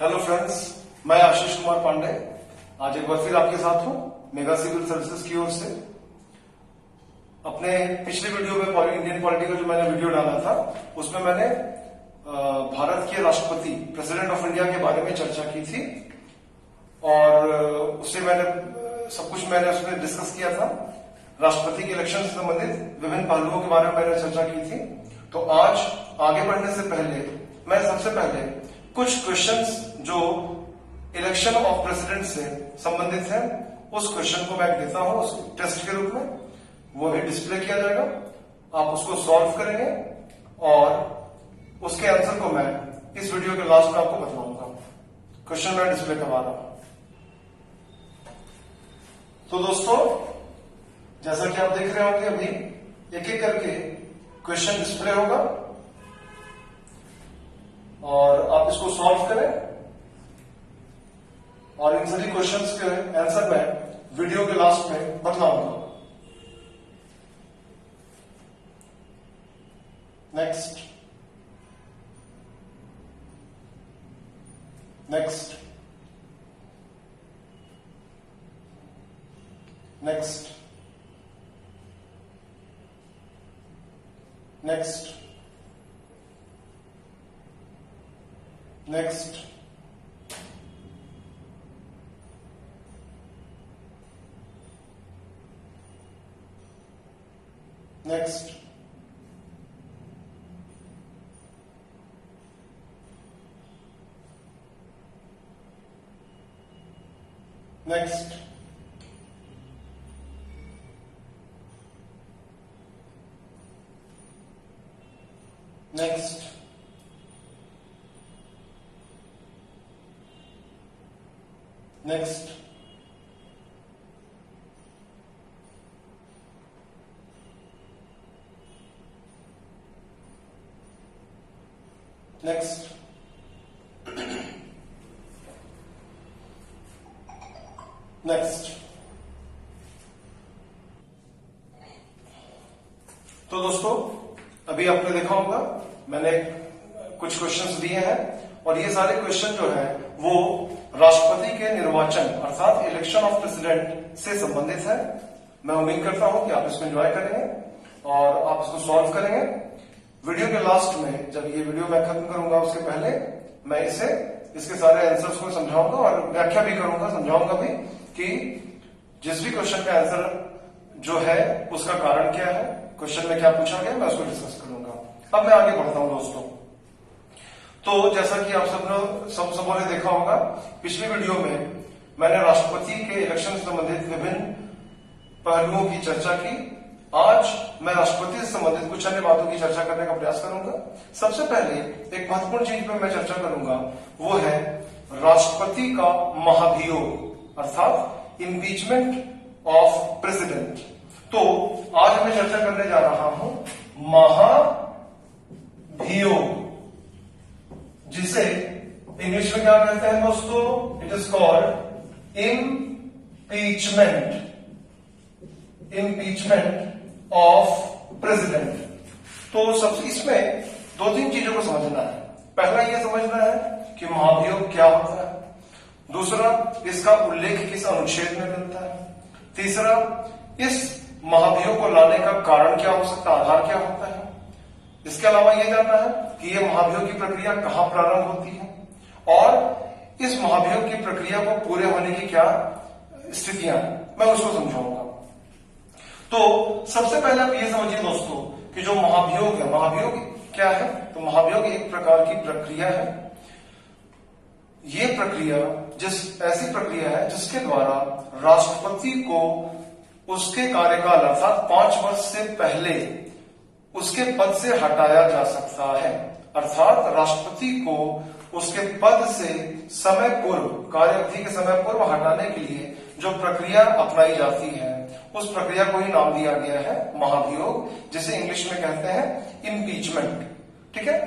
Hello friends, मैं आशीष कुमार पांडे आज एक बार फिर आपके साथ हूं मेगा सिविल सर्विसेज की ओर से। अपने पिछले वीडियो में इंडियन पॉलिटी का जो मैंने वीडियो डाला था उसमें मैंने भारत के राष्ट्रपति प्रेसिडेंट ऑफ इंडिया के बारे में चर्चा की थी और उससे मैंने सब कुछ उसमें डिस्कस किया था। राष्ट्रपति के इलेक्शन से संबंधित विभिन्न पहलुओं के बारे में मैंने चर्चा की थी। तो आज आगे बढ़ने से पहले मैं सबसे पहले कुछ क्वेश्चंस जो इलेक्शन ऑफ प्रेसिडेंट से संबंधित है उस क्वेश्चन को मैं देता हूं उस टेस्ट के रूप में, वो भी डिस्प्ले किया जाएगा। आप उसको सॉल्व करेंगे और उसके आंसर को मैं इस वीडियो के लास्ट में आपको बताऊंगा। क्वेश्चन मैं डिस्प्ले करवा रहा हूं। तो दोस्तों, जैसा कि आप देख रहे होंगे अभी एक एक करके क्वेश्चन डिस्प्ले होगा और आप इसको सॉल्व करें और इन सभी क्वेश्चंस के आंसर मैं वीडियो के लास्ट में बतलाऊंगा। Next next next next next next next next next next next. तो दोस्तों, अभी आपने देखा होगा मैंने कुछ क्वेश्चंस दिए हैं और ये सारे क्वेश्चन जो है वो राष्ट्रपति के निर्वाचन अर्थात इलेक्शन ऑफ प्रेसिडेंट से संबंधित है। मैं उम्मीद करता हूं कि आप इसको एंजॉय करेंगे और आप इसको सॉल्व करेंगे। वीडियो के लास्ट में जब ये वीडियो मैं खत्म करूंगा उसके पहले मैं इसके सारे आंसर्स को समझाऊंगा और व्याख्या भी करूंगा, समझाऊंगा भी कि जिस भी क्वेश्चन का आंसर जो है उसका कारण क्या है, क्वेश्चन में क्या पूछा गया, मैं उसको डिस्कस करूंगा। अब मैं आगे बढ़ता हूं दोस्तों। तो जैसा कि आप सबों ने देखा होगा पिछली वीडियो में मैंने राष्ट्रपति के इलेक्शन से संबंधित विभिन्न पहलुओं की चर्चा की। आज मैं राष्ट्रपति से संबंधित कुछ अन्य बातों की चर्चा करने का प्रयास करूंगा। सबसे पहले एक महत्वपूर्ण चीज पर मैं चर्चा करूंगा, वो है राष्ट्रपति का महाभियोग अर्थात इम्पीचमेंट ऑफ प्रेसिडेंट। तो आज मैं चर्चा करने जा रहा हूं महाभियोग, जिसे इंग्लिश में क्या कहते हैं दोस्तों? It is called impeachment of president. तो सबसे इसमें दो तीन चीजों को समझना है। पहला यह समझना है कि महाभियोग क्या होता है, दूसरा इसका उल्लेख किस अनुच्छेद में मिलता है, तीसरा इस महाभियोग को लाने का कारण क्या हो सकता है, आधार क्या होता है। इसके अलावा यह जानना है कि यह महाभियोग की प्रक्रिया कहां प्रारंभ होती है और इस महाभियोग की प्रक्रिया को पूरे होने की क्या स्थितियां हैं, मैं उसको समझाऊंगा। तो सबसे पहले आप ये समझिए दोस्तों कि जो महाभियोग है, महाभियोग क्या है? तो महाभियोग एक प्रकार की प्रक्रिया है। ये प्रक्रिया ऐसी प्रक्रिया है जिसके द्वारा राष्ट्रपति को उसके कार्यकाल अर्थात 5 वर्ष से पहले उसके पद से हटाया जा सकता है। अर्थात राष्ट्रपति को उसके पद से समय पूर्व, कार्य अवधि के समय पूर्व हटाने के लिए जो प्रक्रिया अपनाई जाती है उस प्रक्रिया को ही नाम दिया गया है महाभियोग, जिसे इंग्लिश में कहते हैं इम्पीचमेंट। ठीक है।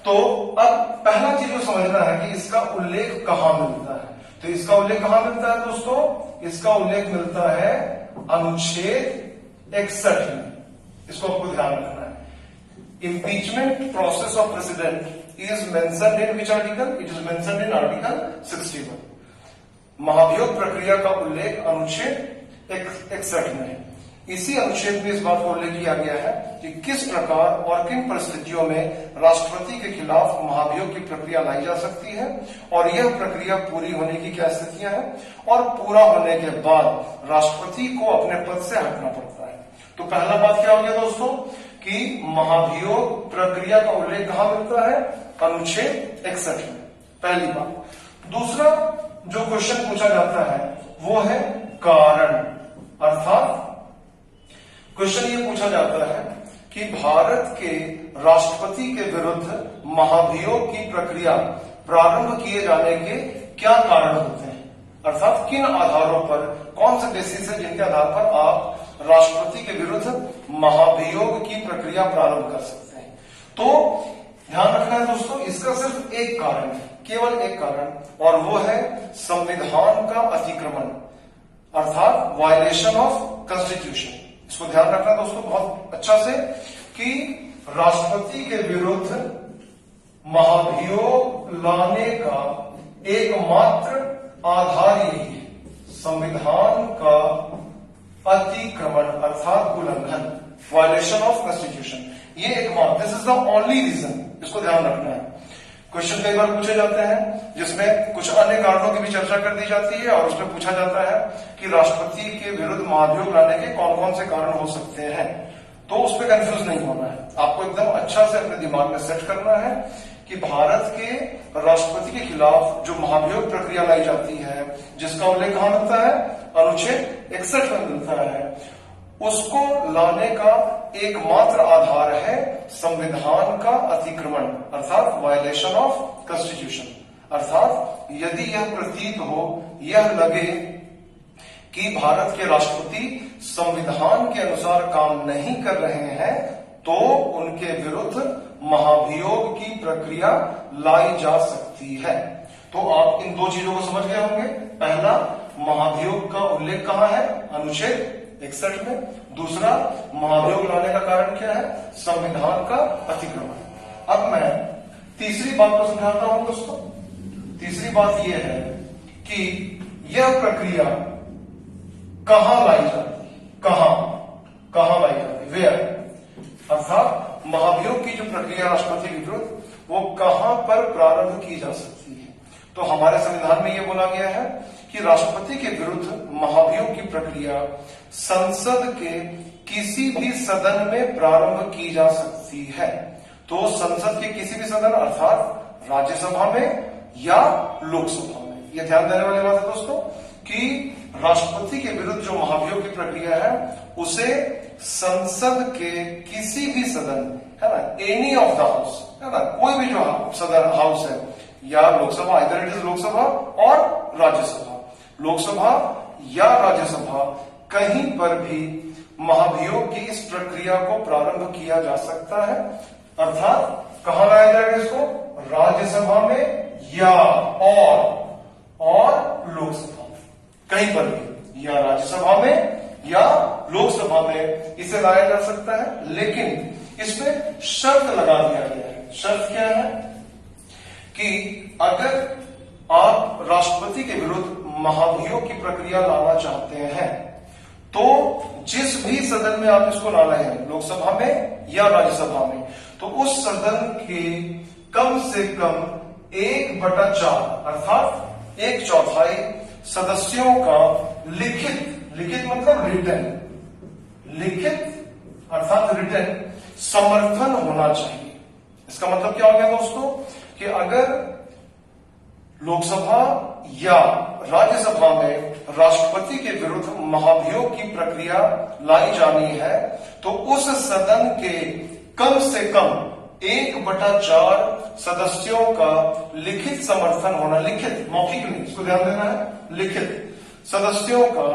तो अब पहला चीज जो समझना है कि इसका उल्लेख कहां मिलता है। तो इसका उल्लेख कहां मिलता है दोस्तों? इसका उल्लेख मिलता है अनुच्छेद 61 में। इसको आपको ध्यान रखना है। impeachment process of president is mentioned in which article? It is mentioned in article 61. महाभियोग प्रक्रिया का उल्लेख अनुच्छेद 61 में है। इसी अनुच्छेद में इस बात का उल्लेख किया गया है कि किस प्रकार और किन परिस्थितियों में राष्ट्रपति के खिलाफ महाभियोग की प्रक्रिया लाई जा सकती है और यह प्रक्रिया पूरी होने की क्या स्थितियां हैं और पूरा होने के बाद राष्ट्रपति को अपने पद से हटना पड़ता है। तो पहला बात क्या हो गया दोस्तों कि महाभियोग प्रक्रिया का उल्लेख कहां मिलता है? अनुच्छेद 61 में, पहली बात। दूसरा जो क्वेश्चन पूछा जाता है वो है कारण, अर्थात क्वेश्चन ये पूछा जाता है कि भारत के राष्ट्रपति के विरुद्ध महाभियोग की प्रक्रिया प्रारंभ किए जाने के क्या कारण होते हैं, अर्थात किन आधारों पर, कौन से बेसिस है जिनके आधार पर आप राष्ट्रपति के विरुद्ध महाभियोग की प्रक्रिया प्रारंभ कर सकते हैं। तो ध्यान रखना है दोस्तों, इसका सिर्फ एक कारण है, केवल एक कारण, और वो है संविधान का अतिक्रमण, अर्थात वायलेशन ऑफ कॉन्स्टिट्यूशन। इसको ध्यान रखना दोस्तों बहुत अच्छा से कि राष्ट्रपति के विरुद्ध महाभियोग लाने का एकमात्र आधार यही है, संविधान का अतिक्रमण अर्थात उल्लंघन, वायलेशन ऑफ कॉन्स्टिट्यूशन। ये एकमात्र, this is the only reason, इसको ध्यान रखना है। क्वेश्चन कई बार पूछे जाते हैं जिसमें कुछ अन्य कारणों की भी चर्चा कर दी जाती है और उसमें पूछा जाता है कि राष्ट्रपति के विरुद्ध महाभियोग लाने के कौन कौन से कारण हो सकते हैं। तो उस पर कंफ्यूज नहीं होना है, आपको एकदम अच्छा से अपने दिमाग में सेट करना है कि भारत के राष्ट्रपति के खिलाफ जो महाभियोग प्रक्रिया लाई जाती है जिसका उल्लेख कहां मिलता है? अनुच्छेद 61 में मिलता है। उसको लाने का एकमात्र आधार है संविधान का अतिक्रमण अर्थात वायलेशन ऑफ कॉन्स्टिट्यूशन। अर्थात यदि यह प्रतीत हो, यह लगे कि भारत के राष्ट्रपति संविधान के अनुसार काम नहीं कर रहे हैं तो उनके विरुद्ध महाभियोग की प्रक्रिया लाई जा सकती है। तो आप इन दो चीजों को समझ गए होंगे। पहला, महाभियोग का उल्लेख कहां है? अनुच्छेद 61 में। दूसरा, महाभियोग लाने का कारण क्या है? संविधान का अतिक्रमण। अब मैं तीसरी बात को समझाता हूं दोस्तों। तीसरी बात यह है कि यह प्रक्रिया कहां लाई जाती है, कहां लाई जाती है, वेयर, अर्थात महाभियोग की जो प्रक्रिया राष्ट्रपति के विरुद्ध वो कहां पर प्रारंभ की जा सकती है। तो हमारे संविधान में यह बोला गया है कि राष्ट्रपति के विरुद्ध महाभियोग की प्रक्रिया संसद के किसी भी सदन में प्रारंभ की जा सकती है। तो संसद के किसी भी सदन अर्थात राज्यसभा में या लोकसभा में। यह ध्यान देने वाली बात है दोस्तों कि राष्ट्रपति के विरुद्ध जो महाभियोग की प्रक्रिया है उसे संसद के किसी भी सदन, है ना, एनी ऑफ द हाउस, है ना, कोई भी जो सदन हाउस है या लोकसभा, इधर इट इज लोकसभा और राज्यसभा, लोकसभा या राज्यसभा, कहीं पर भी महाभियोग की इस प्रक्रिया को प्रारंभ किया जा सकता है। अर्थात कहां लाया जाएगा इसको? राज्यसभा में या और लोकसभा में, कहीं पर भी, या राज्यसभा में या लोकसभा में इसे लाया जा सकता है। लेकिन इसमें शर्त लगा दिया गया है। शर्त क्या है कि अगर आप राष्ट्रपति के विरुद्ध महाभियोग की प्रक्रिया लाना चाहते हैं तो जिस भी सदन में आप इसको ला रहे हैं, लोकसभा में या राज्यसभा में, तो उस सदन के कम से कम 1/4 अर्थात 1/4 सदस्यों का लिखित मतलब रिटन, लिखित अर्थात रिटन समर्थन होना चाहिए। इसका मतलब क्या हो गया दोस्तों कि अगर लोकसभा या राज्यसभा में राष्ट्रपति के विरुद्ध महाभियोग की प्रक्रिया लाई जानी है तो उस सदन के कम से कम 1/4 सदस्यों का लिखित समर्थन होना, लिखित, मौखिक नहीं, इसको ध्यान देना है, लिखित सदस्यों का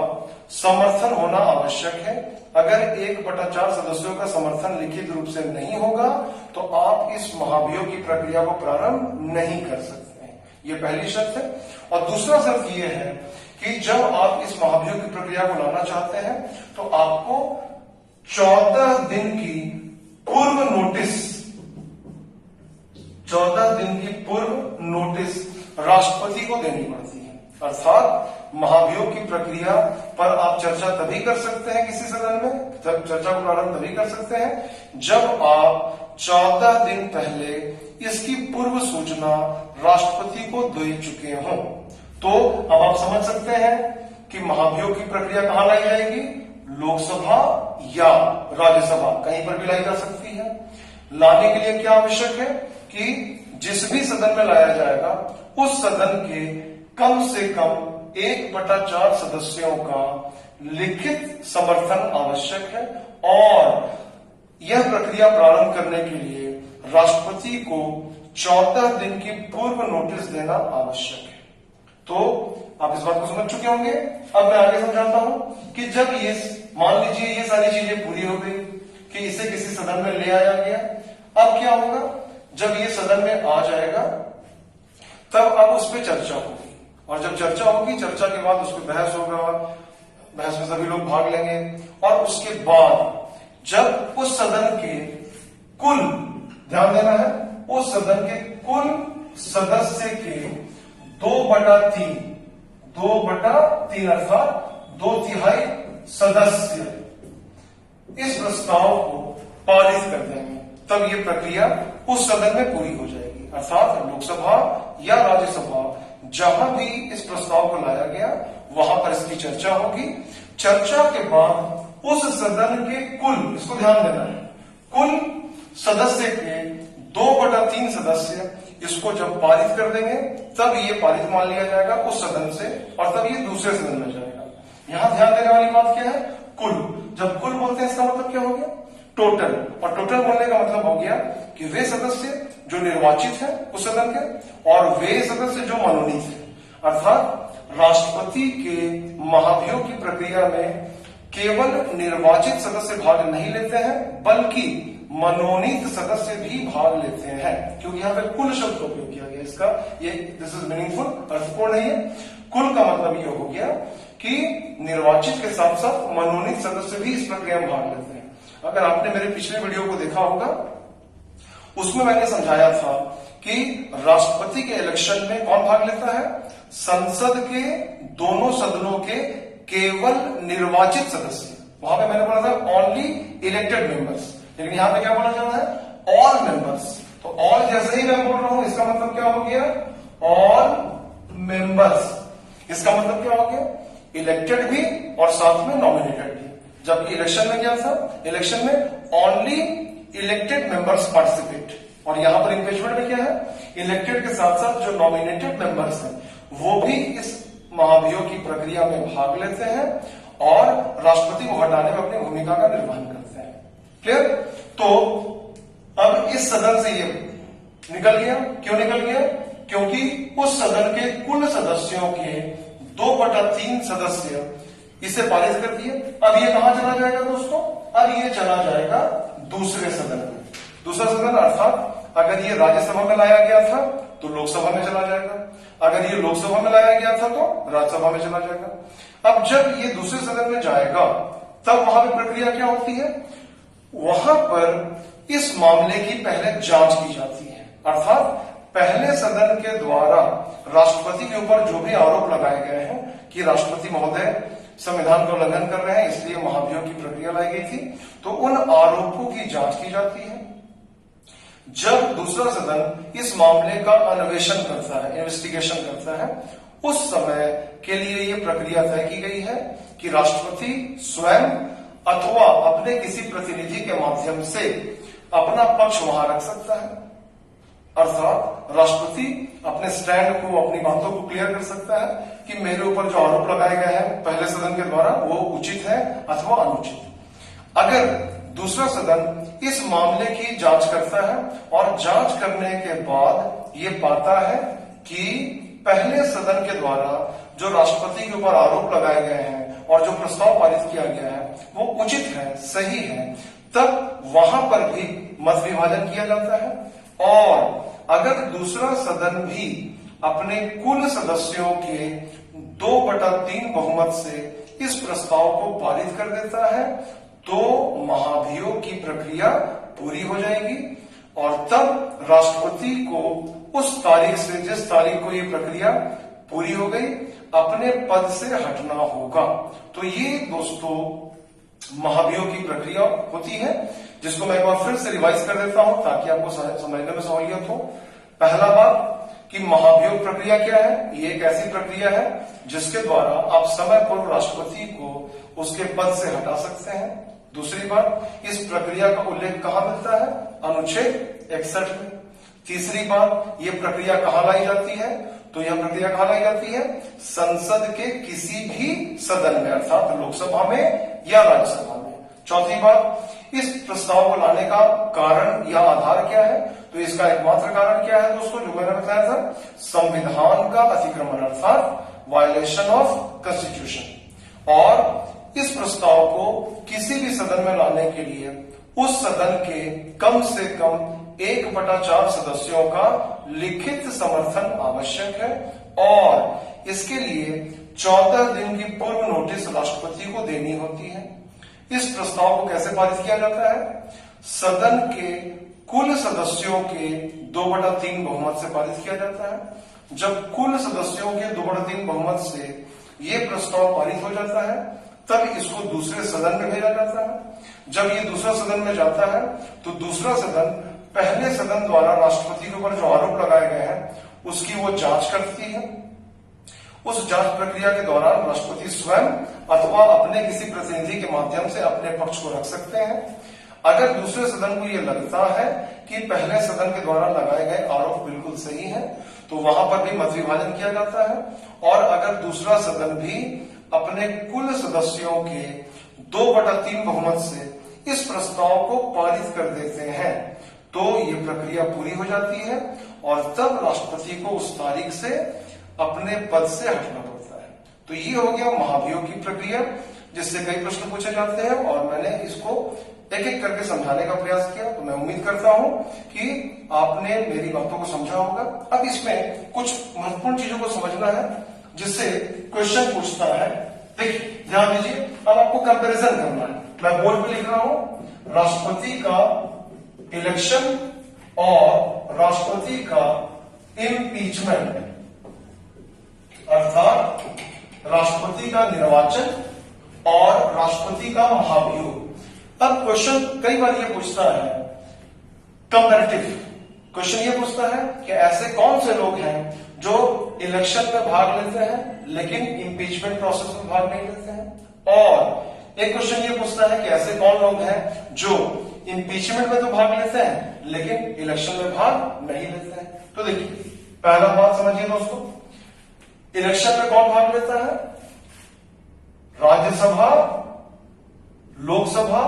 समर्थन होना आवश्यक है। अगर 1/4 सदस्यों का समर्थन लिखित रूप से नहीं होगा तो आप इस महाभियोग की प्रक्रिया को प्रारंभ नहीं कर सकते हैं। यह पहली शर्त है। और दूसरा शर्त यह है कि जब आप इस महाभियोग की प्रक्रिया को लाना चाहते हैं तो आपको 14 दिन की पूर्व नोटिस सकते हैं किसी सदन में, जब चर्चा को प्रारंभ तभी कर सकते हैं जब आप 14 दिन पहले इसकी पूर्व सूचना राष्ट्रपति को दे चुके हों। तो अब आप समझ सकते हैं कि महाभियोग की प्रक्रिया कहां लाई जाएगी, लोकसभा या राज्यसभा, कहीं पर भी लाई जा सकती है। लाने के लिए क्या आवश्यक है कि जिस भी सदन में लाया जाएगा उस सदन के कम से कम 1/4 सदस्यों का लिखित समर्थन आवश्यक है और यह प्रक्रिया प्रारंभ करने के लिए राष्ट्रपति को 14 दिन की पूर्व नोटिस देना आवश्यक है। तो आप इस बात को समझ चुके होंगे। अब मैं आगे समझाता हूं कि जब ये मान लीजिए ये सारी चीजें पूरी हो गई कि इसे किसी सदन में ले आया गया, अब क्या होगा, जब ये सदन में आ जाएगा तब अब उस पर चर्चा होगी और जब चर्चा होगी, चर्चा के बाद उस पर बहस होगा, बहस में सभी लोग भाग लेंगे और उसके बाद जब उस सदन के कुल, ध्यान देना है, उस सदन के कुल सदस्य के 2/3 अर्थात 2/3 सदस्य इस प्रस्ताव को पारित कर देंगे, तब ये प्रक्रिया उस सदन में पूरी हो जाएगी। अर्थात लोकसभा या राज्यसभा जहां भी इस प्रस्ताव को लाया गया वहां पर इसकी चर्चा होगी। चर्चा के बाद उस सदन के कुल, इसको ध्यान देना है, कुल सदस्य के 2/3 सदस्य इसको जब पारित कर देंगे तब ये पारित मान लिया जाएगा उस सदन से और तब ये दूसरे सदन में जाएगा। यहां ध्यान देने वाली बात क्या है, कुल। जब कुल बोलते हैं इसका मतलब क्या हो गया, टोटल। और टोटल बोलने का मतलब हो गया कि वे सदस्य जो निर्वाचित है उस सदन के और वे सदस्य जो मनोनीत है। अर्थात राष्ट्रपति के महाभियोग की प्रक्रिया में केवल निर्वाचित सदस्य भाग नहीं लेते हैं बल्कि मनोनीत सदस्य भी भाग लेते हैं, क्योंकि यहां पे कुल शब्द का उपयोग किया गया। इसका ये दिस इज मीनिंगफुल, अर्थपूर्ण है ये। कुल का मतलब ये हो गया कि निर्वाचित के साथ साथ मनोनीत सदस्य भी इस प्रक्रिया में भाग लेते हैं। अगर आपने मेरे पिछले वीडियो को देखा होगा उसमें मैंने समझाया था कि राष्ट्रपति के इलेक्शन में कौन भाग लेता है, संसद के दोनों सदनों के केवल निर्वाचित सदस्य। वहां पे मैंने बोला था ओनली इलेक्टेड मेंबर्स, लेकिन यहां पे क्या बोला जा रहा है, ऑल मेंबर्स। तो ऑल जैसे ही मैं बोल रहा हूं इसका मतलब क्या हो गया, ऑल मेंबर्स। इसका मतलब क्या हो गया, इलेक्टेड भी और साथ में नॉमिनेटेड भी। जब इलेक्शन में क्या था, इलेक्शन में ओनली इलेक्टेड मेंबर्स पार्टिसिपेट, और यहां पर इम्पीचमेंट में क्या है, इलेक्टेड के साथ साथ जो नॉमिनेटेड मेंबर्स हैं वो भी इस महाभियोग की प्रक्रिया में भाग लेते हैं और राष्ट्रपति को हटाने में अपनी भूमिका का निर्वहन करते हैं। क्लियर। तो अब इस सदन से ये निकल गया, क्यों निकल गया, क्योंकि उस सदन के कुल सदस्यों के 2/3 सदस्य इसे पारित कर दिए। अब ये कहां चला जाएगा दोस्तों, अब ये चला जाएगा दूसरे सदन में। दूसरा सदन अर्थात अगर ये राज्यसभा में लाया गया था तो लोकसभा में चला जाएगा, अगर ये लोकसभा में लाया गया था तो राज्यसभा में चला जाएगा। अब जब ये दूसरे सदन में जाएगा तब वहां पर प्रक्रिया क्या होती है, वहां पर इस मामले की पहले जांच की जाती है। अर्थात पहले सदन के द्वारा राष्ट्रपति के ऊपर जो भी आरोप लगाए गए हैं कि राष्ट्रपति महोदय संविधान का उल्लंघन कर रहे हैं इसलिए महाभियोग की प्रक्रिया लाई गई थी, तो उन आरोपों की जांच की जाती है। जब दूसरा सदन इस मामले का अन्वेषण करता है, इन्वेस्टिगेशन करता है, उस समय के लिए यह प्रक्रिया तय की गई है कि राष्ट्रपति स्वयं अथवा अपने किसी प्रतिनिधि के माध्यम से अपना पक्ष वहां रख सकता है। अर्थात राष्ट्रपति अपने स्टैंड को, अपनी बातों को क्लियर कर सकता है कि मेरे ऊपर जो आरोप लगाए गए हैं पहले सदन के द्वारा वो उचित है अथवा अनुचित। अगर दूसरा सदन इस मामले की जांच करता है और जांच करने के बाद ये पाता है कि पहले सदन के द्वारा जो राष्ट्रपति के ऊपर आरोप लगाए गए हैं और जो प्रस्ताव पारित किया गया है वो उचित है, सही है, तब वहां पर भी मत विभाजन किया जाता है। और अगर दूसरा सदन भी अपने कुल सदस्यों के 2/3 बहुमत से इस प्रस्ताव को पारित कर देता है तो महाभियोग की प्रक्रिया पूरी हो जाएगी और तब राष्ट्रपति को उस तारीख से, जिस तारीख को ये प्रक्रिया पूरी हो गई, अपने पद से हटना होगा। तो ये दोस्तों महाभियोग की प्रक्रिया होती है, जिसको मैं एक बार फिर से रिवाइज कर देता हूं ताकि आपको समझने में सहूलियत हो। पहला बात कि महाभियोग प्रक्रिया क्या है, ये एक ऐसी प्रक्रिया है जिसके द्वारा आप समय पूर्व राष्ट्रपति को उसके पद से हटा सकते हैं। दूसरी बात, इस प्रक्रिया का उल्लेख कहां मिलता है, अनुच्छेद 61 में। तीसरी बात, ये प्रक्रिया कहां लाई जाती है, तो यह प्रक्रिया कहां लाई जाती है, संसद के किसी भी सदन में, अर्थात लोकसभा में या राज्यसभा में। चौथी बात, इस प्रस्ताव को लाने का कारण या आधार क्या है, तो इसका एकमात्र कारण क्या है दोस्तों, जो मैंने बताया था, संविधान का अतिक्रमण अर्थात वायलेशन ऑफ कॉन्स्टिट्यूशन। और इस प्रस्ताव को किसी भी सदन में लाने के लिए उस सदन के कम से कम 1/4 सदस्यों का लिखित समर्थन आवश्यक है और इसके लिए 14 दिन की पूर्व नोटिस राष्ट्रपति को देनी होती है। इस प्रस्ताव को कैसे पारित किया जाता है, सदन के कुल सदस्यों के 2/3 बहुमत से पारित किया जाता है। जब कुल सदस्यों के 2/3 बहुमत से ये प्रस्ताव पारित हो जाता है, तब इसको दूसरे सदन में भेजा जाता है। जब ये दूसरा सदन में जाता है तो दूसरा सदन पहले सदन द्वारा राष्ट्रपति के ऊपर जो आरोप लगाए गए हैं उसकी वो जांच करती है। उस जांच प्रक्रिया के दौरान राष्ट्रपति स्वयं अथवा अपने किसी प्रतिनिधि के माध्यम से अपने पक्ष को रख सकते हैं। अगर दूसरे सदन को यह लगता है कि पहले सदन के द्वारा लगाए गए आरोप बिल्कुल सही है, तो वहां पर भी मत विभाजन किया जाता है। और अगर दूसरा सदन भी अपने कुल सदस्यों के 2/3 बहुमत से इस प्रस्ताव को पारित कर देते हैं, तो ये प्रक्रिया पूरी हो जाती है और तब राष्ट्रपति को उस तारीख से अपने पद से हटना पड़ता है। तो ये हो गया महाभियोग की प्रक्रिया, जिससे कई प्रश्न पूछे जाते हैं और मैंने इसको एक एक करके समझाने का प्रयास किया। तो मैं उम्मीद करता हूं कि आपने मेरी बातों को समझा होगा। अब इसमें कुछ महत्वपूर्ण चीजों को समझना है जिससे क्वेश्चन पूछता है। देखिए ध्यान दीजिए, अब आपको कंपैरिजन करना है। मैं बोर्ड पे लिख रहा हूं, राष्ट्रपति का इलेक्शन और राष्ट्रपति का इम्पीचमेंट, अर्थात राष्ट्रपति का निर्वाचन और राष्ट्रपति का महाभियोग। अब क्वेश्चन कई बार ये पूछता है, कंपैरेटिव क्वेश्चन ये पूछता है कि ऐसे कौन से लोग हैं जो इलेक्शन में भाग लेते हैं लेकिन इम्पीचमेंट प्रोसेस में भाग नहीं लेते हैं। और एक क्वेश्चन ये पूछता है कि ऐसे कौन लोग हैं जो इम्पीचमेंट में तो भाग लेते हैं लेकिन इलेक्शन में भाग नहीं लेते हैं। तो देखिए पहला बात समझिए दोस्तों, इलेक्शन में कौन भाग लेता है, राज्यसभा, लोकसभा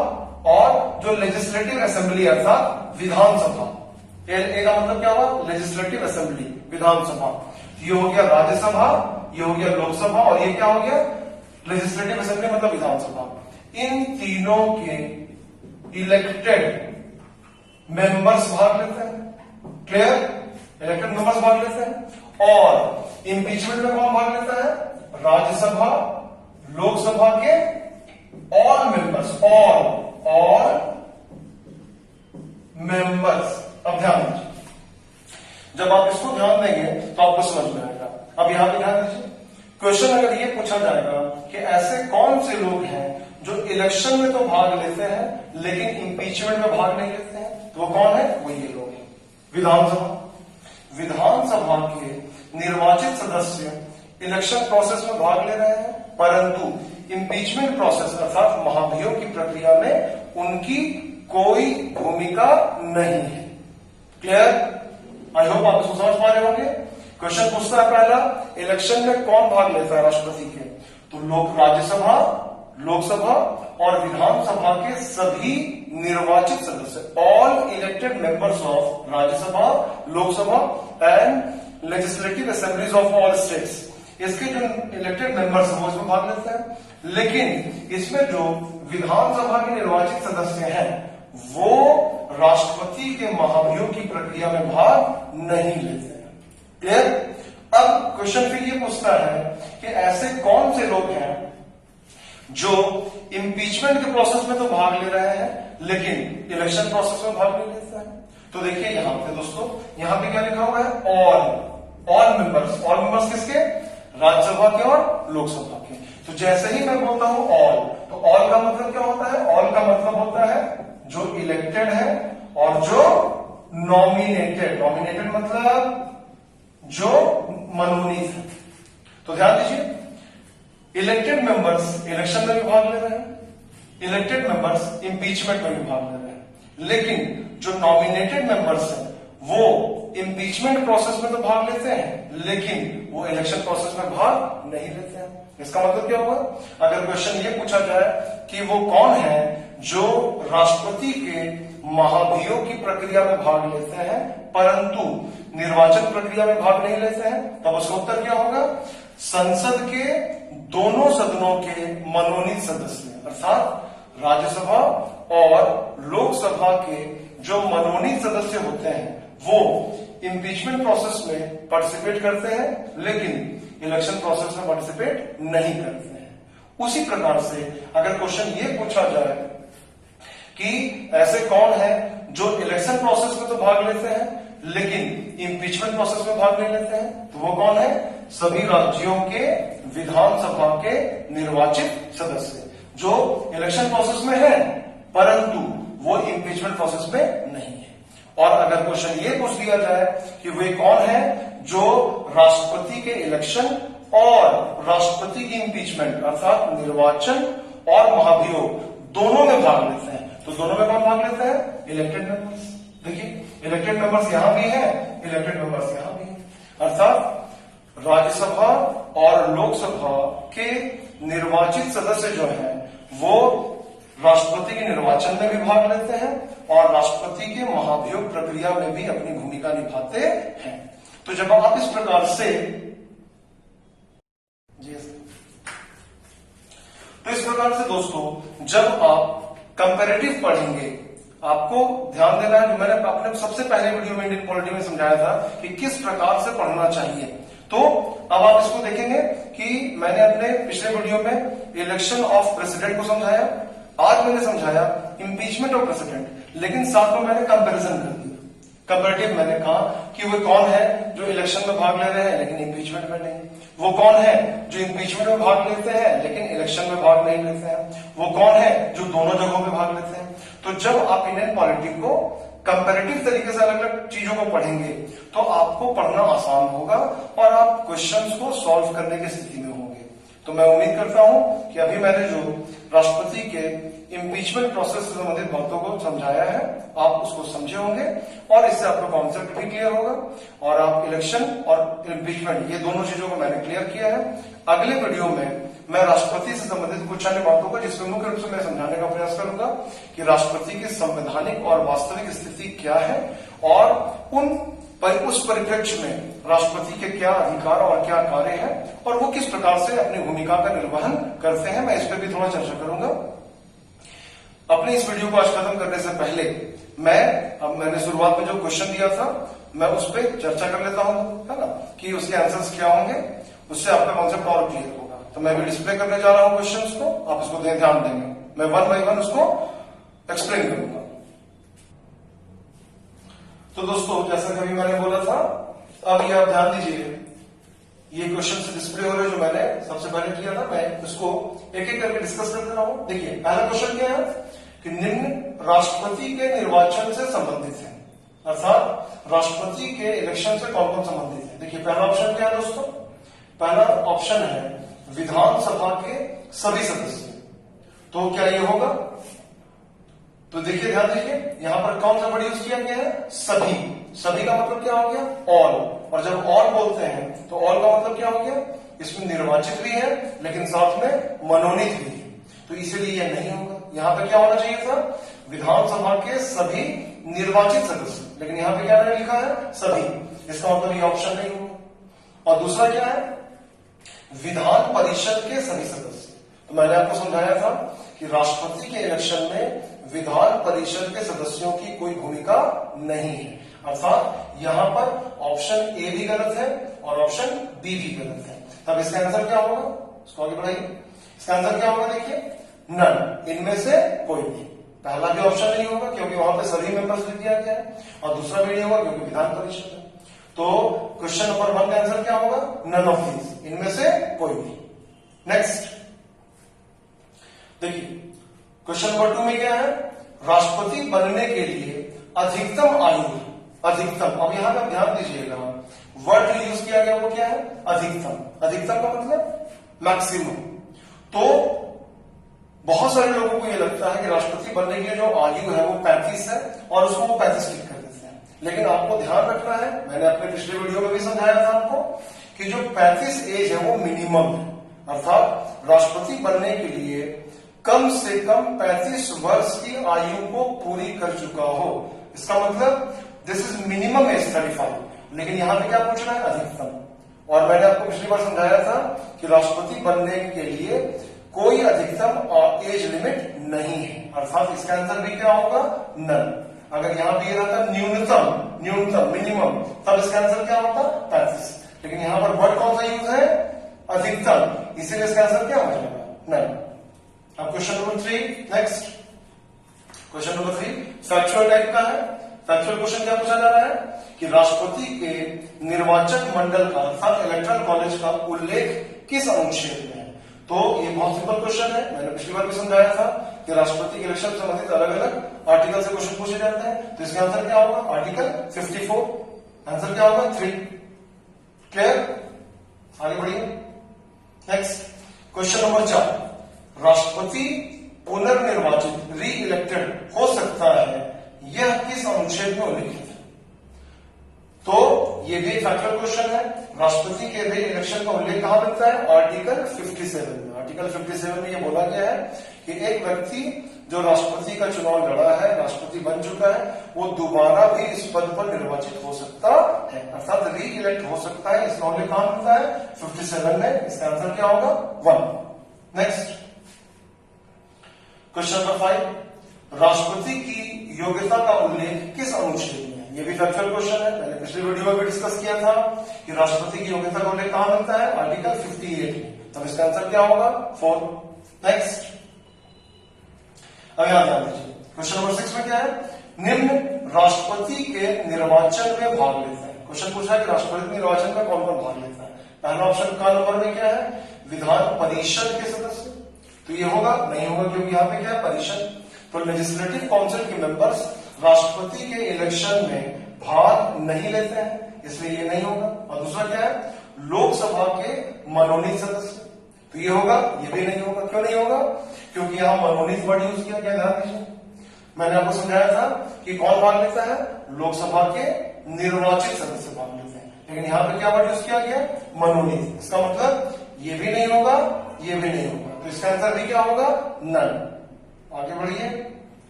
और जो लेजिस्लेटिव असेंबली अर्थात विधानसभा। ए का मतलब क्या हुआ, लेजिस्लेटिव असेंबली, विधानसभा। ये हो गया राज्यसभा, ये हो गया लोकसभा और ये क्या हो गया, लेजिस्लेटिव असेंबली मतलब विधानसभा। इन तीनों के इलेक्टेड मेंबर्स भाग लेते हैं। क्लियर, इलेक्टेड मेंबर्स भाग लेते हैं। और इम्पीचमेंट में कौन भाग लेता है, राज्यसभा, लोकसभा के ऑल मेंबर्स, ऑल मेंबर्स। अब ध्यान दीजिए, जब आप इसको ध्यान देंगे तो आपको समझ में आएगा। अब यहां पे ध्यान दीजिए, क्वेश्चन अगर ये पूछा जाएगा कि ऐसे कौन से लोग हैं जो इलेक्शन में तो भाग लेते हैं लेकिन इम्पीचमेंट में भाग नहीं लेते हैं, तो वो कौन है, वो ये लोग हैं। विधानसभा के निर्वाचित सदस्य इलेक्शन प्रोसेस में भाग ले रहे हैं, परंतु इम्पीचमेंट प्रोसेस अर्थात महाभियोग की प्रक्रिया में उनकी कोई भूमिका नहीं है। क्लियर, आई होप आप इसको समझ पा रहे होंगे। क्वेश्चन पूछता है पहला, इलेक्शन में कौन भाग लेता है राष्ट्रपति के, तो राज्यसभा, लोकसभा और विधानसभा के सभी निर्वाचित सदस्य, all elected members of Rajya Sabha, Lok Sabha and legislative assemblies of all states, इसके जो इलेक्टेड मेंबर्स हैं वो इसमें भाग लेते हैं। लेकिन इसमें जो विधानसभा के निर्वाचित सदस्य हैं वो राष्ट्रपति के महाभियोग की प्रक्रिया में भाग नहीं लेते हैं। क्लियर, अब क्वेश्चन फिर ये पूछता है कि ऐसे कौन से लोग हैं जो इम्पीचमेंट के प्रोसेस में तो भाग ले रहे हैं लेकिन इलेक्शन प्रोसेस में भाग नहीं लेते हैं। तो देखिए यहां पे दोस्तों, यहां पे क्या लिखा हुआ है, ऑल मेंबर्स। ऑल मेंबर्स किसके, राज्यसभा के और लोकसभा के। तो जैसे ही मैं बोलता हूं ऑल, तो ऑल का मतलब क्या होता है? ऑल का मतलब होता है जो इलेक्टेड है और जो नॉमिनेटेड। नॉमिनेटेड मतलब जो मनोनीत है। तो ध्यान दीजिए, इलेक्टेड मेंबर्स इलेक्शन में भी भाग ले रहे हैं, इलेक्टेड मेंबर्स इंपीचमेंट में भी भाग ले रहे हैं, लेकिन जो नॉमिनेटेड मेंबर्स हैं वो इंपीचमेंट प्रोसेस में तो भाग लेते हैं, लेकिन वो इलेक्शन प्रोसेस में भाग नहीं लेते हैं। इसका मतलब क्या होगा? अगर क्वेश्चन ये पूछा जाए कि वो कौन है जो राष्ट्रपति के महाभियोग की प्रक्रिया में भाग लेते हैं परंतु निर्वाचन प्रक्रिया में भाग नहीं लेते हैं, तब उसका उत्तर क्या होगा? संसद के दोनों सदनों के मनोनीत सदस्य, अर्थात राज्यसभा और लोकसभा के जो मनोनीत सदस्य होते हैं वो इंपीचमेंट प्रोसेस में पार्टिसिपेट करते हैं, लेकिन इलेक्शन प्रोसेस में पार्टिसिपेट नहीं करते हैं। उसी प्रकार से अगर क्वेश्चन ये पूछा जाए कि ऐसे कौन है जो इलेक्शन प्रोसेस में तो भाग लेते हैं लेकिन इंपीचमेंट प्रोसेस में भाग नहीं लेते हैं, तो वो कौन है? सभी राज्यों के विधानसभा के निर्वाचित सदस्य जो इलेक्शन प्रोसेस में है परंतु वो इंपीचमेंट प्रोसेस में नहीं है। और अगर क्वेश्चन ये पूछ दिया जाए कि वे कौन है जो राष्ट्रपति के इलेक्शन और राष्ट्रपति की इंपीचमेंट अर्थात निर्वाचन और महाभियोग दोनों में भाग लेते हैं, तो दोनों में कौन भाग लेते हैं? Elected members. देखिए, इलेक्टेड मेंबर्स यहां भी है, इलेक्टेड मेंबर्स यहां भी है, अर्थात राज्यसभा और लोकसभा के निर्वाचित सदस्य जो हैं वो राष्ट्रपति के निर्वाचन में भी भाग लेते हैं और राष्ट्रपति के महाभियोग प्रक्रिया में भी अपनी भूमिका निभाते हैं। तो जब आप इस प्रकार से दोस्तों जब आप कंपैरेटिव पढ़ेंगे आपको ध्यान देना है, जो मैंने अपने सबसे पहले वीडियो में इंडियन पॉलिटी में समझाया था कि किस प्रकार से पढ़ना चाहिए। तो अब आप इसको देखेंगे कि मैंने अपने पिछले वीडियो में इलेक्शन ऑफ प्रेसिडेंट को समझाया, आज मैंने समझाया इंपीचमेंट ऑफ प्रेसिडेंट, लेकिन साथ में मैंने कंपैरिजन कर दिया। कंपैरेटिव मैंने कहा कि वो कौन है जो इलेक्शन में भाग ले रहे हैं लेकिन इंपीचमेंट में नहीं, वो कौन है जो इंपीचमेंट में भाग लेते हैं लेकिन इलेक्शन में भाग नहीं लेते हैं, वो कौन है जो दोनों जगहों में भाग लेते हैं। तो जब आप इंडियन पॉलिटी को कंपैरेटिव तरीके से अलग अलग चीजों को पढ़ेंगे तो आपको पढ़ना आसान होगा और आप क्वेश्चंस को सॉल्व करने की स्थिति में होंगे। तो मैं उम्मीद करता हूं कि अभी मैंने जो राष्ट्रपति के इंपीचमेंट प्रोसेस से संबंधित बातों को समझाया है आप उसको समझे होंगे और इससे आपका कॉन्सेप्ट भी क्लियर होगा और आप इलेक्शन और इंपीचमेंट ये दोनों चीजों को मैंने क्लियर किया है। अगले वीडियो में मैं राष्ट्रपति से संबंधित कुछ अन्य बातों को जिसमें मुख्य रूप से मैं समझाने का प्रयास करूंगा कि राष्ट्रपति की संवैधानिक और वास्तविक स्थिति क्या है और उस परिप्रेक्ष्य में राष्ट्रपति के क्या अधिकार और क्या कार्य है और वो किस प्रकार से अपनी भूमिका का निर्वहन करते हैं, मैं इस पर भी थोड़ा चर्चा करूंगा। अपने इस वीडियो को आज खत्म करने से पहले मैंने शुरुआत में जो क्वेश्चन दिया था मैं उस पर चर्चा कर लेता हूं, है ना, कि उसके आंसर्स क्या होंगे, उससे आपका कॉन्सेप्ट और क्लियर होगा। तो मैं भी डिस्प्ले करने जा रहा हूं क्वेश्चंस को, आप इसको ध्यान देंगे, मैं वन बाय वन उसको एक्सप्लेन करूंगा। तो दोस्तों जैसा कि अभी मैंने बोला था, अब ये आप ध्यान दीजिए, ये क्वेश्चन से डिस्प्ले हो रहे जो मैंने सबसे पहले किया था, मैं इसको एक एक करके डिस्कस करते रहा हूं। देखिए पहला क्वेश्चन क्या है कि निम्न राष्ट्रपति के निर्वाचन से संबंधित है, अर्थात राष्ट्रपति के इलेक्शन से कौन कौन संबंधित है। देखिए पहला ऑप्शन क्या है दोस्तों, पहला ऑप्शन है विधानसभा के सभी सदस्य। तो क्या ये होगा, तो देखिए ध्यान दीजिए यहां पर कौन सा वर्ड यूज किया गया है, सभी। सभी का मतलब क्या हो गया, ऑल। और जब ऑल बोलते हैं तो ऑल का मतलब क्या हो गया, इसमें निर्वाचित भी है लेकिन साथ में मनोनीत भी है, तो इसीलिए यह नहीं होगा। यहां पर क्या होना चाहिए था, विधानसभा के सभी निर्वाचित सदस्य, लेकिन यहां पे क्या लिखा है, सभी, इसका मतलब ये ऑप्शन नहीं होगा। और दूसरा क्या है, विधान परिषद के सभी सदस्य। तो मैंने आपको समझाया था कि राष्ट्रपति के इलेक्शन में विधान परिषद के सदस्यों की कोई भूमिका नहीं है, अर्थात यहां पर ऑप्शन ए भी गलत है और ऑप्शन बी भी गलत है। तब इसका आंसर क्या होगा, इसको आगे बढ़ाइए, इसका आंसर क्या होगा, देखिए नन, इनमें से कोई नहीं। पहला भी ऑप्शन नहीं होगा क्योंकि वहां पे सभी मेंबर्स लिख दिया गया है, और दूसरा भी नहीं होगा क्योंकि विधान परिषद है। तो क्वेश्चन नंबर 1 का आंसर क्या होगा, नन ऑफ दीज, इनमें से कोई नहीं। नेक्स्ट देखिए क्वेश्चन नंबर 2 में क्या है, राष्ट्रपति बनने के लिए अधिकतम आयु, अधिकतम, अब यहां पर ध्यान दीजिएगा वर्ड जो यूज किया गया वो क्या है, अधिकतम। अधिकतम का मतलब मैक्सिमम। तो बहुत सारे लोगों को यह लगता है कि राष्ट्रपति बनने की जो आयु है वो 35 है और उसको वो 35 टिक कर देते हैं, लेकिन आपको ध्यान रखना है, मैंने अपने पिछले वीडियो में भी समझाया था आपको कि जो 35 एज है वो मिनिमम है, अर्थात राष्ट्रपति बनने के लिए कम से कम 35 वर्ष की आयु को पूरी कर चुका हो। इसका मतलब दिस इज मिनिमम एज 35, लेकिन यहां पे क्या पूछ रहा है, अधिकतम। और मैंने आपको पिछली बार समझाया था कि राष्ट्रपति बनने के लिए कोई अधिकतम एज लिमिट नहीं है, अर्थात इसका आंसर भी क्या होगा, नन। अगर यहां भी रहता न्यूनतम, न्यूनतम मिनिमम, तब इसका आंसर क्या होता, 35, लेकिन यहां पर वर्ड कौन सा यूज है, अधिकतम, इसीलिए इसका आंसर क्या हो जाएगा, नन। अब question number 3, next question number 3 factual type का है। फैक्चुअल क्वेश्चन क्या पूछा जा रहा है कि राष्ट्रपति के निर्वाचक मंडल का अर्थात इलेक्टोरल कॉलेज का उल्लेख किस अनुच्छेद में है। तो ये बहुत सिंपल क्वेश्चन है, मैंने पिछली बार भी समझाया था कि राष्ट्रपति के इलेक्शन से संबंधित अलग अलग आर्टिकल से क्वेश्चन पूछे जाते हैं। तो इसका आंसर क्या होगा, आर्टिकल 54, आंसर क्या होगा 3। क्लियर, आगे बढ़िए। नेक्स्ट क्वेश्चन नंबर 4, राष्ट्रपति पुनर्निर्वाचित री इलेक्टेड हो सकता है, यह किस अनुच्छेद में उल्लिखित है। तो ये भी फैक्चुअल क्वेश्चन है, राष्ट्रपति के री इलेक्शन का उल्लेख कहां मिलता है, आर्टिकल 57 में। आर्टिकल 57 में यह बोला गया है कि एक व्यक्ति जो राष्ट्रपति का चुनाव लड़ा है, राष्ट्रपति बन चुका है, वो दोबारा भी इस पद पर निर्वाचित हो सकता है, अर्थात री इलेक्ट हो सकता है। इसका उल्लेख कहां मिलता है, 57 में। इसका आंसर क्या होगा, 1। नेक्स्ट क्वेश्चन नंबर 5, राष्ट्रपति की योग्यता का उल्लेख किस अनुच्छेद में है। यह भी फैक्चुअल क्वेश्चन है, मैंने पिछले वीडियो में भी डिस्कस किया था कि राष्ट्रपति की योग्यता का उल्लेख कहां मिलता है, आर्टिकल 58 में। तब इसका आंसर क्या होगा, 4। नेक्स्ट, अब यहां ध्यान दीजिए क्वेश्चन नंबर 6 में क्या है, निम्न राष्ट्रपति के निर्वाचन में भाग लेते हैं। क्वेश्चन पूछा है कि राष्ट्रपति निर्वाचन में कौन कौन भाग लेता है। पहला ऑप्शन का नंबर में क्या है, विधान परिषद के सदस्य, तो ये होगा नहीं होगा क्योंकि यहां पे क्या है, परिषद। तो लेजिस्लेटिव काउंसिल के मेंबर्स राष्ट्रपति के इलेक्शन में भाग नहीं लेते हैं, इसलिए ये नहीं होगा। और दूसरा क्या है, लोकसभा के मनोनीत सदस्य, तो ये होगा, ये भी नहीं होगा। क्यों नहीं होगा, क्योंकि यहां मनोनीत वर्ड यूज किया गया, ध्यान दीजिए। मैंने आपको समझाया था कि कौन भाग लेता है, लोकसभा के निर्वाचित सदस्य भाग लेते हैं, लेकिन यहां पे क्या वर्ड यूज किया गया, मनोनीत। इसका मतलब ये भी नहीं होगा, ये भी नहीं होगा, तो इसका आंसर भी क्या होगा, नन। आगे बढ़िए,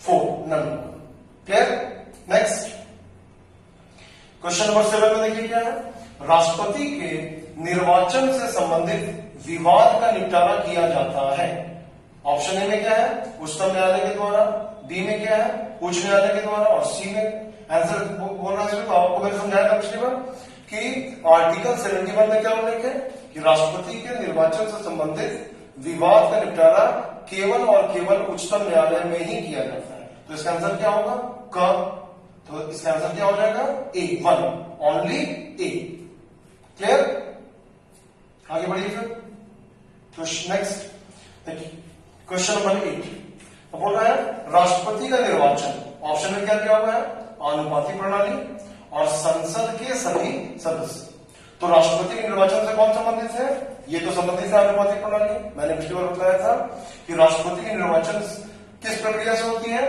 4, none. Clear. Next question number 7 में देखिए क्या है, राष्ट्रपति के निर्वाचन से संबंधित विवाद का निपटारा किया जाता है। ऑप्शन ए में क्या है, उच्चतम न्यायालय के द्वारा, बी में क्या है, उच्च न्यायालय के द्वारा, और सी में आंसर बोल रहा है। तो आपको मैंने समझाया था पिछली बार कि आर्टिकल 71 में क्या उल्लेख है कि राष्ट्रपति के निर्वाचन से संबंधित विवाद का निपटारा केवल और केवल उच्चतम न्यायालय में ही किया जाता है। तो इसका आंसर क्या होगा, क। तो इसका आंसर क्या हो जाएगा, ए, 1, ओनली ए। क्लियर, आगे बढ़िए फिर। तो नेक्स्ट क्वेश्चन नंबर 8 बोल रहा है, राष्ट्रपति का निर्वाचन, ऑप्शन में क्या दिया हुआ है, आनुपातिक प्रणाली और संसद के सभी सदस्य। तो राष्ट्रपति के निर्वाचन से कौन संबंधित है, ये तो संबंधित है आनुपातिक प्रणाली। मैंने पिछली बार बताया था कि राष्ट्रपति के निर्वाचन किस प्रक्रिया से होती है,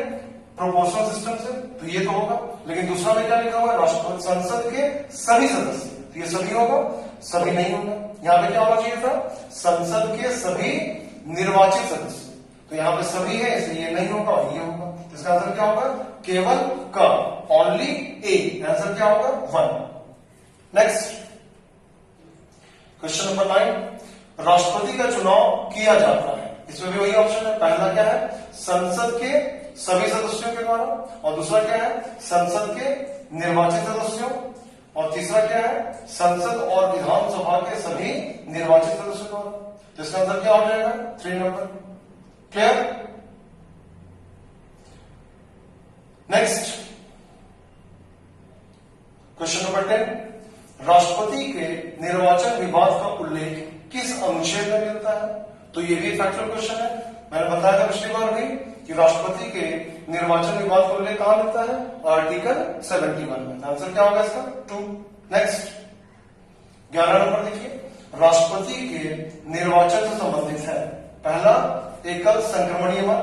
प्रोपोर्शनल सिस्टम से, तो ये तो होगा। लेकिन दूसरा में क्या लिखा हुआ है, राष्ट्रपति संसद के सभी सदस्य, तो ये सभी होगा, सभी नहीं होगा। यहां पे क्या होना चाहिए था, संसद के सभी निर्वाचित सदस्य, तो यहां पे सभी है इसलिए ये नहीं होगा और ये होगा। इसका आंसर क्या होगा, केवल का, ओनली ए। आंसर क्या होगा, 1। नेक्स्ट क्वेश्चन नंबर 9, राष्ट्रपति का चुनाव किया जाता है। इसमें भी वही ऑप्शन है, पहला क्या है, संसद के सभी सदस्यों के द्वारा, और दूसरा क्या है, संसद के निर्वाचित सदस्यों, और तीसरा क्या है, संसद और विधानसभा के सभी निर्वाचित सदस्यों द्वारा। तो इसका आंसर क्या हो जाएगा, 3 number. Clear. Next question number 10, राष्ट्रपति के निर्वाचन विवाद का उल्लेख किस अनुच्छेद में मिलता है। तो ये भी फैक्चुअल क्वेश्चन है, मैंने बताया था पिछली बार भी कि राष्ट्रपति के निर्वाचन विभाग को उल्लेख कहां मिलता है? आर्टिकल 71 में। आंसर क्या होगा इसका? 2। नेक्स्ट 11 नंबर देखिए, राष्ट्रपति के निर्वाचन से संबंधित है। पहला, एकल संक्रमणीय मत,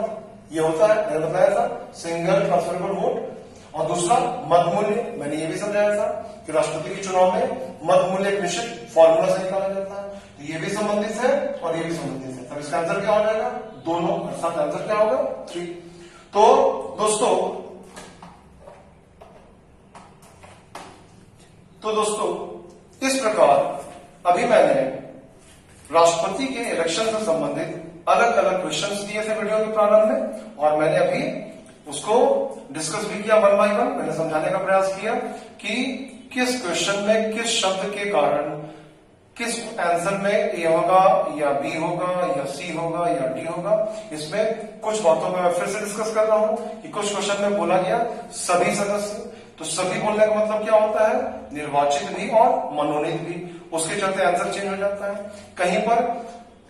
ये होता है, मैंने बताया था, सिंगल ट्रांसफरेबल वोट। और दूसरा, मत मूल्य, मैंने ये भी समझाया था कि राष्ट्रपति के चुनाव में मत मूल्य एक निश्चित फॉर्मूला से निकाला जाता है, तो ये भी संबंधित है और ये भी संबंधित है। तब इसका आंसर क्या हो जाएगा? दोनों, अर्थात आंसर क्या होगा? 3। तो दोस्तों इस प्रकार अभी मैंने राष्ट्रपति के इलेक्शन से संबंधित अलग अलग क्वेश्चंस दिए थे वीडियो के प्रारंभ में, और मैंने अभी उसको डिस्कस भी किया 1 बाय 1। मैंने समझाने का प्रयास किया कि किस क्वेश्चन में किस शब्द के कारण किस आंसर में ए होगा या बी होगा या सी होगा या डी होगा। इसमें कुछ बातों में मैं फिर से डिस्कस कर रहा हूं कि कुछ क्वेश्चन में बोला गया सभी सदस्य, तो सभी बोलने का मतलब क्या होता है? निर्वाचित भी और मनोनीत भी, उसके चलते आंसर चेंज हो जाता है। कहीं पर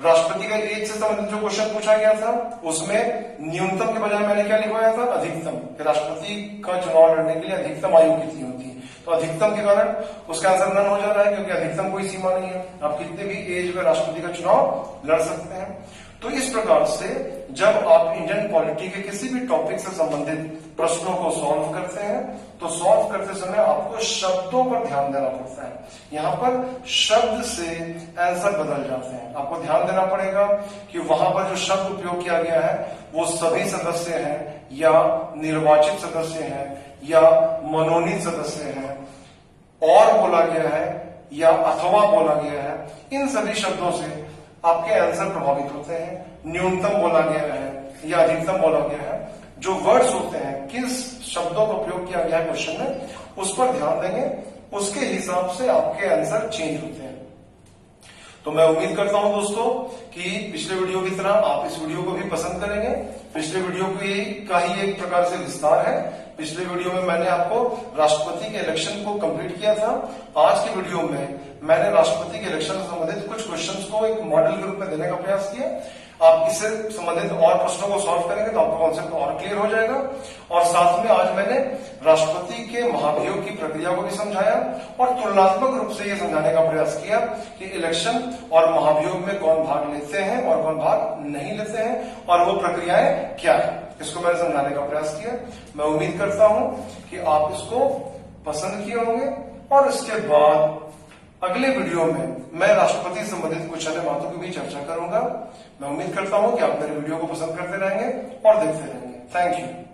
राष्ट्रपति का एज से संबंधित जो क्वेश्चन पूछा गया था उसमें न्यूनतम के बजाय मैंने क्या लिखवाया था? अधिकतम। राष्ट्रपति का चुनाव लड़ने के लिए अधिकतम आयु कितनी होती है, तो अधिकतम के कारण उसका आंसर नन हो जा रहा है, क्योंकि अधिकतम कोई सीमा नहीं है, आप कितने भी एज में राष्ट्रपति का चुनाव लड़ सकते हैं। तो इस प्रकार से जब आप इंडियन पॉलिटी के किसी भी टॉपिक से संबंधित प्रश्नों को सॉल्व करते हैं तो सॉल्व करते समय आपको शब्दों पर ध्यान देना पड़ता है। यहाँ पर शब्द से आंसर बदल जाते हैं, आपको ध्यान देना पड़ेगा कि वहां पर जो शब्द उपयोग किया गया है वो सभी सदस्य हैं या निर्वाचित सदस्य हैं या मनोनीत सदस्य हैं, और बोला गया है या अथवा बोला गया है। इन सभी शब्दों से आपके आंसर प्रभावित होते हैं। न्यूनतम बोला गया है या अधिकतम बोला गया है, जो वर्ड्स होते हैं, किस शब्दों का उपयोग किया गया है क्वेश्चन में, उस पर ध्यान देंगे, उसके हिसाब से आपके आंसर चेंज होते हैं। तो मैं उम्मीद करता हूं दोस्तों कि पिछले वीडियो की तरह आप इस वीडियो को भी पसंद करेंगे। पिछले वीडियो का ही एक प्रकार से विस्तार है। पिछले वीडियो में मैंने आपको राष्ट्रपति के इलेक्शन को कंप्लीट किया था। आज की वीडियो में मैंने राष्ट्रपति के इलेक्शन से संबंधित कुछ क्वेश्चंस को एक मॉडल के रूप में देने का प्रयास किया। आप इससे संबंधित और प्रश्नों को सॉल्व करेंगे तो आपका कॉन्सेप्ट और क्लियर हो जाएगा। और साथ में आज मैंने राष्ट्रपति के महाभियोग की प्रक्रिया को भी समझाया और तुलनात्मक रूप से यह समझाने का प्रयास किया कि इलेक्शन और महाभियोग में कौन भाग लेते हैं और कौन भाग नहीं लेते हैं और वो प्रक्रियाएं क्या है, इसको मैंने समझाने का प्रयास किया। मैं उम्मीद करता हूं कि आप इसको पसंद किए होंगे और इसके बाद अगले वीडियो में मैं राष्ट्रपति से संबंधित कुछ अन्य बातों की भी चर्चा करूंगा। मैं उम्मीद करता हूं कि आप मेरे वीडियो को पसंद करते रहेंगे और देखते रहेंगे। Thank you.